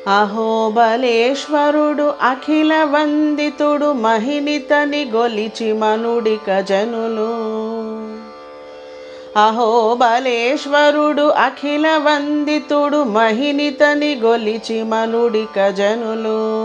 అహోబలేశ్వరుడు అఖిల వందితుడు మహినితని గొలిచి మనుడిక జనులు. అహోబలేశ్వరుడు అఖిల వందితుడు మహినితని గొలిచి మనుడిక జనులు.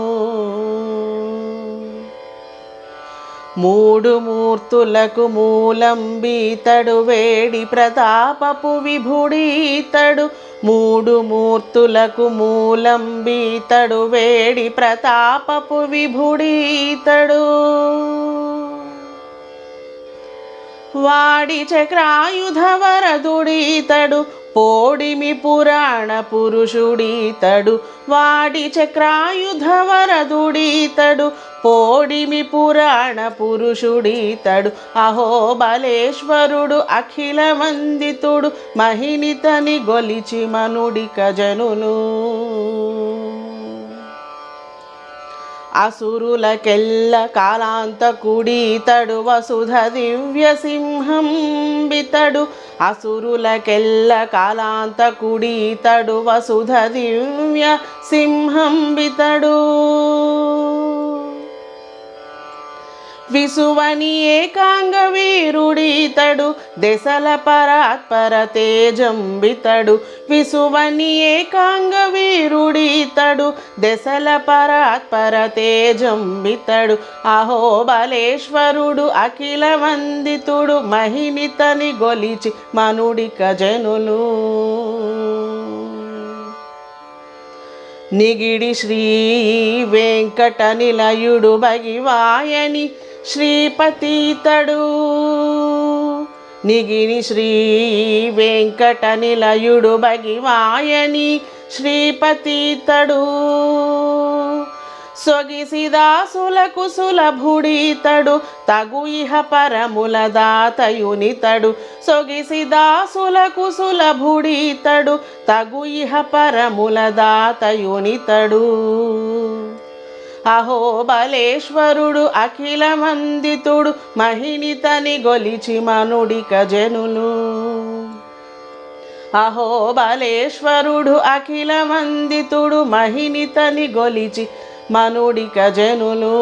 మూడు మూర్తులకు మూలంబీతడు వేడి ప్రతాపపు విభుడీతడు. మూడు మూర్తులకు మూలంబీతడు వేడి ప్రతాపపు విభుడీతడు. వాడి చక్రాయుధవరదుడీతడు పోడిమి పురాణ పురుషుడీతడు. వాడి చక్రాయుధవరదుడీతడు పోడిమి పురాణ పురుషుడీతడు. అహోబలేశ్వరుడు అఖిల వందితుడు మహినితని గొలిచి మనుడిక జనులు. అసురులకెల్ల కాలాంతకుడీతడు వసుధ దివ్య సింహం బితడు. అసురులకెల్ల కాలాంతకుడీతడు వసుధ దివ్య సింహం బితడు. విసువని ఏకాంగ వీరుడీతడు దశల పరాత్పర తేజంబితడు. విసువని ఏకాంగ వీరుడీతడు దశల పరాత్పర తేజంబితడు. అహోబలేశ్వరుడు అఖిల వందితుడు మహినితని గొలిచి మనుడిక జనులు. నిగిడి శ్రీ వెంకట నిలయుడు భగివాయని శ్రీపతితడు. నిగిడి శ్రీ వెంకట నిలయుడు భగివాయని శ్రీపతితడు. సొగిసిదాసులకు సులభుడీతడు తగు ఇహ పరముల దాతయునితడు. సొగిసిదాసులకు సులభుడీతడు తగు ఇహ పరముల దాతయునితడు. అహోబలేశ్వరుడు అఖిల వందితుడు మహినితని గొలిచి మనుడిక జనులు. అహోబలేశ్వరుడు అఖిల వందితుడు మహినితని గొలిచి మనుడిక జనులు.